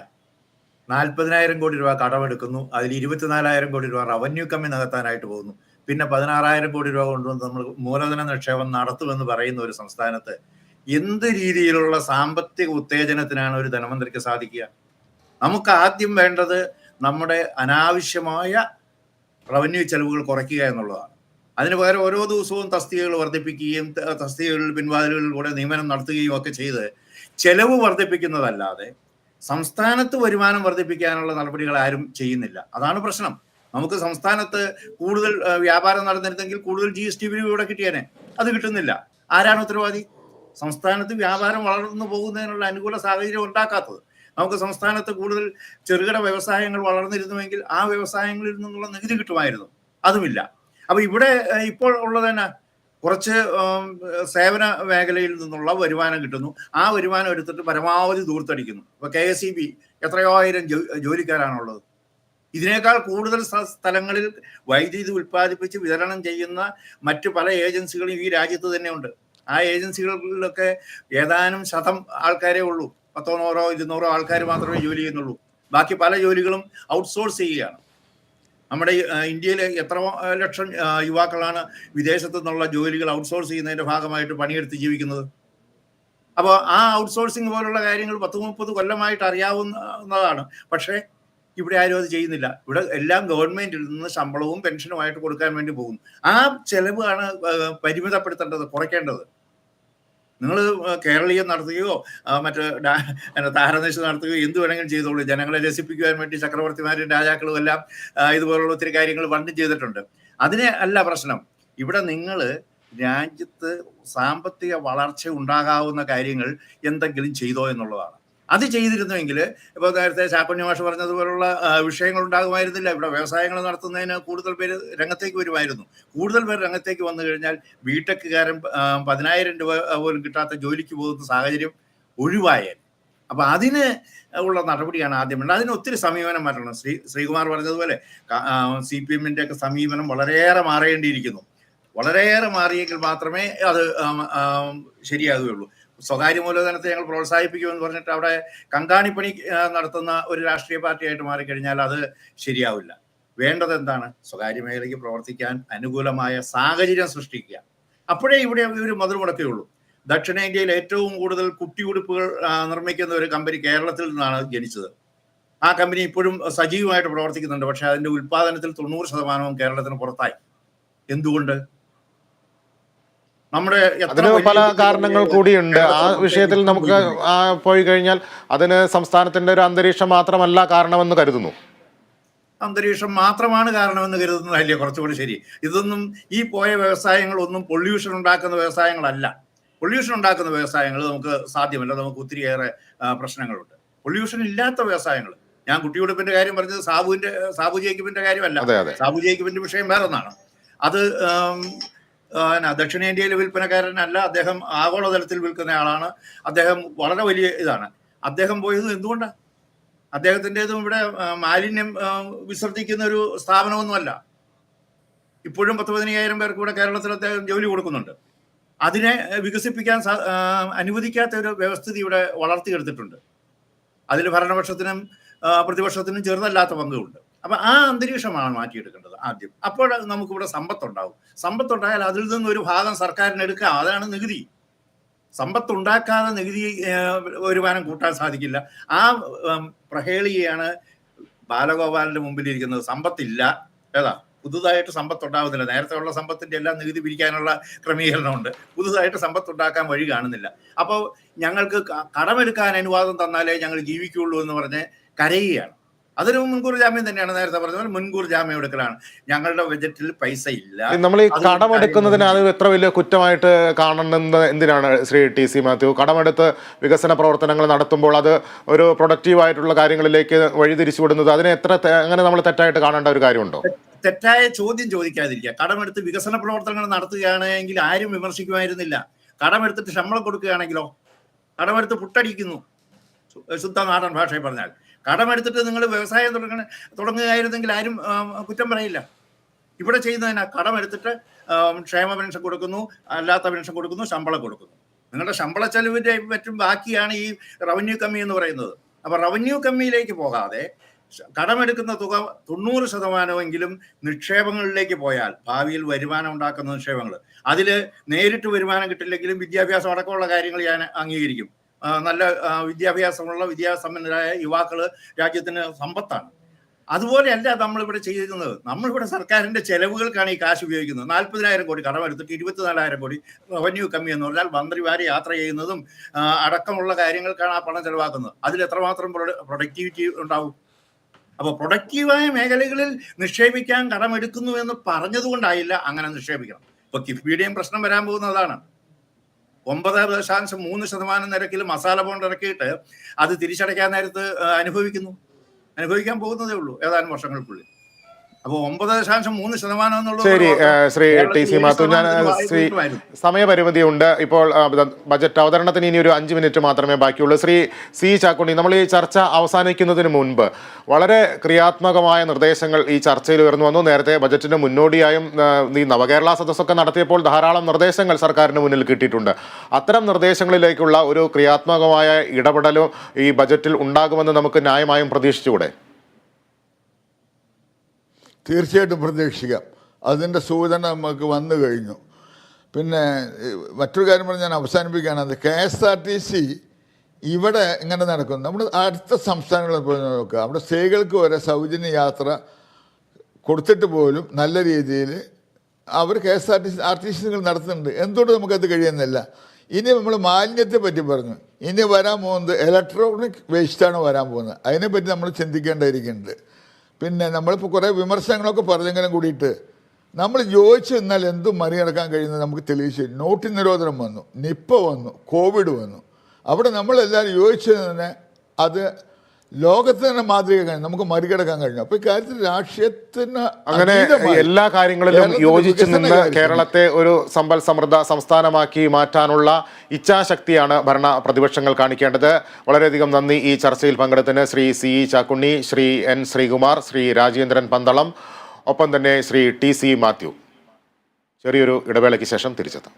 40,000 കോടി രൂപ കടമെടുക്കുന്നു, അതിൽ 24,000 കോടി രൂപ റവന്യൂ കമ്മി നികത്താനായിട്ട് പോകുന്നു, പിന്നെ 16,000 കോടി രൂപ കൊണ്ടുവന്ന് നമ്മൾ മൂലധന നിക്ഷേപം നടത്തുമെന്ന് പറയുന്ന ഒരു സംസ്ഥാനത്ത് എന്ത് രീതിയിലുള്ള സാമ്പത്തിക ഉത്തേജനത്തിനാണ് ഒരു ധനമന്ത്രിക്ക് സാധിക്കുക? നമുക്ക് ആദ്യം വേണ്ടത് നമ്മുടെ അനാവശ്യമായ റവന്യൂ ചെലവുകൾ കുറയ്ക്കുക എന്നുള്ളതാണ്. അതിന് പകരം ഓരോ ദിവസവും തസ്തികകൾ വർദ്ധിപ്പിക്കുകയും തസ്തികകളിൽ പിൻവാതിലുകളിലൂടെ നിയമനം നടത്തുകയും ഒക്കെ ചെയ്ത് ചെലവ് വർദ്ധിപ്പിക്കുന്നതല്ലാതെ സംസ്ഥാനത്ത് വരുമാനം വർദ്ധിപ്പിക്കാനുള്ള നടപടികൾ ആരും ചെയ്യുന്നില്ല. അതാണ് പ്രശ്നം. നമുക്ക് സംസ്ഥാനത്ത് കൂടുതൽ വ്യാപാരം നടന്നിരുന്നെങ്കിൽ കൂടുതൽ GST പിരിവ് ഇവിടെ കിട്ടിയേനെ. അത് കിട്ടുന്നില്ല. ആരാണ് ഉത്തരവാദി? സംസ്ഥാനത്ത് വ്യാപാരം വളർന്നു പോകുന്നതിനുള്ള അനുകൂല സാഹചര്യം ഉണ്ടാക്കാത്തത്. നമുക്ക് സംസ്ഥാനത്ത് കൂടുതൽ ചെറുകിട വ്യവസായങ്ങൾ വളർന്നിരുന്നുവെങ്കിൽ ആ വ്യവസായങ്ങളിൽ നിന്നുള്ള നികുതി കിട്ടുമായിരുന്നു. അതുമില്ല. അപ്പൊ ഇവിടെ ഇപ്പോൾ ഉള്ളത് തന്നെ കുറച്ച് സേവന മേഖലയിൽ നിന്നുള്ള വരുമാനം കിട്ടുന്നു. ആ വരുമാനം എടുത്തിട്ട് പരമാവധി ദൂർത്തടിക്കുന്നു. ഇപ്പൊ KSEB എത്രയോ ആയിരം ജോലിക്കാരാണുള്ളത്. ഇതിനേക്കാൾ കൂടുതൽ സ്ഥലങ്ങളിൽ വൈദ്യുതി ഉൽപ്പാദിപ്പിച്ച് വിതരണം ചെയ്യുന്ന മറ്റു പല ഏജൻസികളും ഈ രാജ്യത്ത് തന്നെ ഉണ്ട്. ആ ഏജൻസികളിലൊക്കെ ഏതാനും ശതം ആൾക്കാരേ ഉള്ളൂ. 100, 100, 200 ആൾക്കാർ മാത്രമേ ജോലി ചെയ്യുന്നുള്ളൂ. ബാക്കി പല ജോലികളും ഔട്ട്സോഴ്സ് ചെയ്യുകയാണ്. നമ്മുടെ ഇന്ത്യയിലെ എത്ര ലക്ഷം യുവാക്കളാണ് വിദേശത്തു നിന്നുള്ള ജോലികൾ ഔട്ട്സോഴ്സ് ചെയ്യുന്നതിന്റെ ഭാഗമായിട്ട് പണിയെടുത്ത് ജീവിക്കുന്നത്? അപ്പോൾ ആ ഔട്ട്സോഴ്സിങ് പോലുള്ള കാര്യങ്ങൾ 10-30 കൊല്ലമായിട്ട് അറിയാവുന്നതാണ്. പക്ഷേ ഇവിടെ ആരും അത് ചെയ്യുന്നില്ല. ഇവിടെ എല്ലാം ഗവൺമെന്റിൽ നിന്ന് ശമ്പളവും പെൻഷനുമായിട്ട് കൊടുക്കാൻ വേണ്ടി പോകുന്നു. ആ ചെലവാണ് പരിമിതപ്പെടുത്തേണ്ടത്, കുറയ്ക്കേണ്ടത്. നിങ്ങൾ കേരളീയം നടത്തുകയോ മറ്റ് താരനിശ നടത്തുകയോ എന്ത് വേണമെങ്കിലും ചെയ്തോളൂ. ജനങ്ങളെ രസിപ്പിക്കുവാൻ വേണ്ടി ചക്രവർത്തിമാരും രാജാക്കളും എല്ലാം ഇതുപോലുള്ള ഒത്തിരി കാര്യങ്ങൾ പണ്ടും ചെയ്തിട്ടുണ്ട്. അതിനെ അല്ല പ്രശ്നം. ഇവിടെ നിങ്ങൾ രാജ്യത്ത് സാമ്പത്തിക വളർച്ച ഉണ്ടാകാവുന്ന കാര്യങ്ങൾ എന്തെങ്കിലും ചെയ്തോ എന്നുള്ളതാണ്. അത് ചെയ്തിരുന്നുവെങ്കിൽ ഇപ്പോൾ നേരത്തെ ചാക്കുണ്ണി മാഷ് പറഞ്ഞതുപോലുള്ള വിഷയങ്ങൾ ഉണ്ടാകുമായിരുന്നില്ല. ഇവിടെ വ്യവസായങ്ങൾ നടത്തുന്നതിന് കൂടുതൽ പേര് രംഗത്തേക്ക് വരുമായിരുന്നു. കൂടുതൽ പേർ രംഗത്തേക്ക് വന്നു കഴിഞ്ഞാൽ ബിടെക്കുകാരൻ 10,000 രൂപ പോലും കിട്ടാത്ത ജോലിക്ക് പോകുന്ന സാഹചര്യം ഒഴിവായാൽ. അപ്പം അതിന് ഉള്ള നടപടിയാണ് ആദ്യം വേണ്ടത്. അതിന് ഒത്തിരി സമീപനം മാറ്റണം. ശ്രീകുമാർ പറഞ്ഞതുപോലെ CPM-ന്റെ ഒക്കെ സമീപനം വളരെയേറെ മാറേണ്ടിയിരിക്കുന്നു. വളരെയേറെ മാറിയെങ്കിൽ മാത്രമേ അത് ശരിയാകുകയുള്ളൂ. സ്വകാര്യ മൂലധനത്തെ ഞങ്ങൾ പ്രോത്സാഹിപ്പിക്കുമെന്ന് പറഞ്ഞിട്ട് അവിടെ കങ്കാണിപ്പണി നടത്തുന്ന ഒരു രാഷ്ട്രീയ പാർട്ടിയായിട്ട് മാറിക്കഴിഞ്ഞാൽ അത് ശരിയാവില്ല. വേണ്ടത് എന്താണ്? സ്വകാര്യ മേഖലയ്ക്ക് പ്രവർത്തിക്കാൻ അനുകൂലമായ സാഹചര്യം സൃഷ്ടിക്കുക. അപ്പോഴേ ഇവിടെ ഒരു മതിൽ മുടക്കുകയുള്ളൂ. ദക്ഷിണേന്ത്യയിൽ ഏറ്റവും കൂടുതൽ കുട്ടിയുടുപ്പുകൾ നിർമ്മിക്കുന്ന ഒരു കമ്പനി കേരളത്തിൽ നിന്നാണ് ജനിച്ചത്. ആ കമ്പനി ഇപ്പോഴും സജീവമായിട്ട് പ്രവർത്തിക്കുന്നുണ്ട്. പക്ഷെ അതിന്റെ ഉൽപാദനത്തിൽ 90% കേരളത്തിന് പുറത്തായി. എന്തുകൊണ്ട്? നമ്മുടെ അതിന് പല കാരണങ്ങൾ കൂടിയുണ്ട്. ആ വിഷയത്തിൽ നമുക്ക് പോയി കഴിഞ്ഞാൽ അതിന് സംസ്ഥാനത്തിന്റെ ഒരു അന്തരീക്ഷം മാത്രമല്ല കാരണമെന്ന് കരുതുന്നു. അന്തരീക്ഷം മാത്രമാണ് കാരണമെന്ന് കരുതുന്നതല്ലേ കുറച്ചുകൂടി ശരി? ഇതൊന്നും ഈ പോയ വ്യവസായങ്ങളൊന്നും പൊല്യൂഷൻ ഉണ്ടാക്കുന്ന വ്യവസായങ്ങളല്ല. പൊല്യൂഷൻ ഉണ്ടാക്കുന്ന വ്യവസായങ്ങൾ നമുക്ക് സാധ്യമല്ല. നമുക്ക് ഒത്തിരിയേറെ പ്രശ്നങ്ങളുണ്ട്. പൊല്യൂഷൻ ഇല്ലാത്ത വ്യവസായങ്ങൾ, ഞാൻ കുട്ടിയുടുപ്പിന്റെ കാര്യം പറഞ്ഞത് സാബു ജേക്കബിന്റെ കാര്യമല്ല. സാബു ജേക്കബിന്റെ വിഷയം വേറെ ഒന്നാണ്. അത് ദക്ഷിണേന്ത്യയിലെ വിൽപ്പനക്കാരനല്ല, അദ്ദേഹം ആഗോളതലത്തിൽ വിൽക്കുന്ന ആളാണ്. അദ്ദേഹം വളരെ വലിയ ഇതാണ്. അദ്ദേഹം പോയത് എന്തുകൊണ്ടാണ്? അദ്ദേഹത്തിൻ്റെതും ഇവിടെ മാലിന്യം വിസർജിക്കുന്ന ഒരു സ്ഥാപനമൊന്നുമല്ല. ഇപ്പോഴും 10,000-15,000 പേർക്ക് ഇവിടെ കേരളത്തിൽ അദ്ദേഹം ജോലി കൊടുക്കുന്നുണ്ട്. അതിനെ വികസിപ്പിക്കാൻ അനുവദിക്കാത്ത ഒരു വ്യവസ്ഥിതി ഇവിടെ വളർത്തിയെടുത്തിട്ടുണ്ട്. അതിൽ ഭരണപക്ഷത്തിനും പ്രതിപക്ഷത്തിനും ചെറുതല്ലാത്ത പങ്കുണ്ട്. അപ്പൊ ആ അന്തരീക്ഷമാണ് മാറ്റിയെടുക്കേണ്ടത് ആദ്യം. അപ്പോൾ നമുക്കിവിടെ സമ്പത്തുണ്ടാവും. സമ്പത്തുണ്ടായാൽ അതിൽ നിന്നൊരു ഭാഗം സർക്കാരിന് എടുക്കാം. അതാണ് നികുതി. സമ്പത്തുണ്ടാക്കാതെ നികുതി വരുമാനം കൂട്ടാൻ സാധിക്കില്ല. ആ പ്രഹേളിയാണ് ബാലഗോപാലിന്റെ മുമ്പിലിരിക്കുന്നത്. സമ്പത്തില്ല, ഏതാ പുതുതായിട്ട് സമ്പത്തുണ്ടാകുന്നില്ല. നേരത്തെ ഉള്ള സമ്പത്തിന്റെ എല്ലാം നികുതി പിരിക്കാനുള്ള ക്രമീകരണമുണ്ട്. പുതുതായിട്ട് സമ്പത്തുണ്ടാക്കാൻ വഴി കാണുന്നില്ല. അപ്പോൾ ഞങ്ങൾക്ക് കടമെടുക്കാൻ അനുവാദം തന്നാലേ ഞങ്ങൾ ജീവിക്കുള്ളൂ എന്ന് പറഞ്ഞ് കരയുകയാണ്. അതൊരു മുൻകൂർ ജാമ്യം തന്നെയാണ്. നേരത്തെ പറഞ്ഞ പോലെ മുൻകൂർ ജാമ്യം എടുക്കലാണ്. ഞങ്ങളുടെ ബജറ്റിൽ പൈസ ഇല്ല. നമ്മൾ ഈ കടമെടുക്കുന്നതിന് അത് എത്ര വലിയ കുറ്റമായിട്ട് കാണണമെന്ന് എന്തിനാണ് ശ്രീ TC മാത്യു? കടമെടുത്ത് വികസന പ്രവർത്തനങ്ങൾ നടത്തുമ്പോൾ അത് ഒരു പ്രൊഡക്റ്റീവായിട്ടുള്ള കാര്യങ്ങളിലേക്ക് വഴിതിരിച്ചുവിടുന്നത് അതിനെ അങ്ങനെ നമ്മൾ തെറ്റായിട്ട് കാണേണ്ട ഒരു കാര്യമുണ്ടോ? തെറ്റായ ചോദ്യം ചോദിക്കാതിരിക്കുക. കടമെടുത്ത് വികസന പ്രവർത്തനങ്ങൾ നടത്തുകയാണെങ്കിൽ ആരും വിമർശിക്കുമായിരുന്നില്ല. കടമെടുത്തിട്ട് ശമ്പളം കൊടുക്കുകയാണെങ്കിലോ? കടമെടുത്ത് പുട്ടടിക്കുന്നു, ശുദ്ധ നാടൻ ഭാഷയിൽ പറഞ്ഞാൽ. കടമെടുത്തിട്ട് നിങ്ങൾ വ്യവസായം തുടങ്ങുകയായിരുന്നെങ്കിൽ ആരും കുറ്റം പറയില്ല. ഇവിടെ ചെയ്യുന്നതിനാ കടമെടുത്തിട്ട് ക്ഷേമ പെൻഷൻ കൊടുക്കുന്നു, അല്ലാത്ത പെൻഷൻ കൊടുക്കുന്നു, ശമ്പളം കൊടുക്കുന്നു. നിങ്ങളുടെ ശമ്പള ചെലവിന്റെ മറ്റും ബാക്കിയാണ് ഈ റവന്യൂ കമ്മി എന്ന് പറയുന്നത്. അപ്പൊ റവന്യൂ കമ്മിയിലേക്ക് പോകാതെ കടമെടുക്കുന്ന തുക 90% നിക്ഷേപങ്ങളിലേക്ക് പോയാൽ ഭാവിയിൽ വരുമാനം ഉണ്ടാക്കുന്ന നിക്ഷേപങ്ങൾ, അതിൽ നേരിട്ട് വരുമാനം കിട്ടില്ലെങ്കിലും വിദ്യാഭ്യാസം അടക്കമുള്ള കാര്യങ്ങൾ ഞാൻ അംഗീകരിക്കും. നല്ല വിദ്യാഭ്യാസമുള്ള വിദ്യാസമ്പന്നരായ യുവാക്കൾ രാജ്യത്തിന് സമ്പത്താണ്. അതുപോലെയല്ല നമ്മളിവിടെ ചെയ്യുന്നത്. നമ്മളിവിടെ സർക്കാരിന്റെ ചെലവുകൾക്കാണ് ഈ കാശ് ഉപയോഗിക്കുന്നത്. 40,000 കോടി കടമെടുത്തിട്ട് 24,000 കോടി റവന്യൂ കമ്മി എന്ന് പറഞ്ഞാൽ മന്ത്രിമാരെ യാത്ര ചെയ്യുന്നതും അടക്കമുള്ള കാര്യങ്ങൾക്കാണ് ആ പണം ചെലവാക്കുന്നത്. അതിൽ എത്രമാത്രം പ്രൊഡക്ടിവിറ്റി ഉണ്ടാവും? അപ്പോൾ പ്രൊഡക്റ്റീവായ മേഖലകളിൽ നിക്ഷേപിക്കാൻ കടമെടുക്കുന്നു എന്ന് പറഞ്ഞതുകൊണ്ടായില്ല അങ്ങനെ നിക്ഷേപിക്കണം. ഇപ്പൊ കിഫ്ബിയുടെയും പ്രശ്നം വരാൻ പോകുന്നതാണ്. 9.3% നിരക്കിൽ മസാല ബോണ്ട് ഇറക്കിയിട്ട് അത് തിരിച്ചടയ്ക്കാൻ നേരത്ത് അനുഭവിക്കാൻ പോകുന്നതേ ഉള്ളൂ ഏതാനും വർഷങ്ങൾക്കുള്ളിൽ. അപ്പോൾ 9.3% എന്നുള്ളത് ശരി. ശ്രീ TC മാത്യു, ഞാൻ സമയപരിമിതി ഉണ്ട്. ഇപ്പോൾ ബജറ്റ് അവതരണത്തിന് ഇനി ഒരു 5 മിനിറ്റ് മാത്രമേ ബാക്കിയുള്ളൂ. ശ്രീ C ചാക്കുണ്ണി, നമ്മൾ ഈ ചർച്ച അവസാനിക്കുന്നതിന് മുൻപ് വളരെ ക്രിയാത്മകമായ നിർദ്ദേശങ്ങൾ ഈ ചർച്ചയിൽ ഉയർന്നു വന്നു. നേരത്തെ ബജറ്റിന് മുന്നോടിയായും ഈ നവകേരള സദസ്സൊക്കെ നടത്തിയപ്പോൾ ധാരാളം നിർദ്ദേശങ്ങൾ സർക്കാരിന് മുന്നിൽ കിട്ടിയിട്ടുണ്ട്. അത്തരം നിർദ്ദേശങ്ങളിലേക്കുള്ള ഒരു ക്രിയാത്മകമായ ഇടപെടലും ഈ ബജറ്റിൽ ഉണ്ടാകുമെന്ന് നമുക്ക് ന്യായമായും പ്രതീക്ഷിച്ചുകൂടെ? തീർച്ചയായിട്ടും പ്രതീക്ഷിക്കാം. അതിൻ്റെ സൂചന നമുക്ക് വന്നു കഴിഞ്ഞു. പിന്നെ മറ്റൊരു കാര്യം പറഞ്ഞ് ഞാൻ അവസാനിപ്പിക്കുകയാണ്. അത് KSRTC ഇവിടെ ഇങ്ങനെ നടക്കുന്നു. നമ്മൾ അടുത്ത സംസ്ഥാനങ്ങളിൽ പോയി നോക്കുക. അവിടെ സ്ത്രീകൾക്ക് വരെ സൗജന്യ യാത്ര കൊടുത്തിട്ട് പോലും നല്ല രീതിയിൽ അവർ KSRTC നടത്തുന്നുണ്ട്. എന്തുകൊണ്ട് നമുക്കത് കഴിയുന്നില്ല? ഇനി നമ്മൾ മാലിന്യത്തെ പറ്റി പറഞ്ഞു. ഇനി വരാൻ പോകുന്നത് ഇലക്ട്രോണിക് വേസ്റ്റാണ് വരാൻ പോകുന്നത്. അതിനെപ്പറ്റി നമ്മൾ ചിന്തിക്കേണ്ടിയിരിക്കുന്നുണ്ട്. പിന്നെ നമ്മളിപ്പോൾ കുറേ വിമർശനങ്ങളൊക്കെ പറഞ്ഞെങ്കിലും കൂടിയിട്ട് നമ്മൾ യോജിച്ച് നിന്നാൽ എന്തും മറികടക്കാൻ കഴിയുന്നത് നമുക്ക് തെളിയിച്ചു. നോട്ട് നിരോധനം വന്നു, നിപ്പ വന്നു, കോവിഡ് വന്നു. അവിടെ നമ്മളെല്ലാവരും യോജിച്ച് തന്നെ അത് ലോകത്ത് തന്നെ മാതൃക കഴിഞ്ഞു, നമുക്ക് മറികടക്കാൻ കഴിഞ്ഞു. അപ്പോൾ ഇക്കാര്യത്തിൽ രാഷ്ട്രീയത്തിന് അങ്ങനെ എല്ലാ കാര്യങ്ങളിലും യോജിച്ച് നിന്ന് കേരളത്തെ ഒരു സമ്പൽ സമൃദ്ധ സംസ്ഥാനമാക്കി മാറ്റാനുള്ള ഇച്ഛാശക്തിയാണ് ഭരണ പ്രതിപക്ഷങ്ങൾ കാണിക്കേണ്ടത്. വളരെയധികം നന്ദി ഈ ചർച്ചയിൽ പങ്കെടുത്തതിന് ശ്രീ C ചാക്കുണ്ണി, ശ്രീ N ശ്രീകുമാർ, ശ്രീ രാജേന്ദ്രൻ പന്തളം, ഒപ്പം തന്നെ ശ്രീ TC മാത്യു. ചെറിയൊരു ഇടവേളയ്ക്ക് ശേഷം തിരിച്ചെത്താം.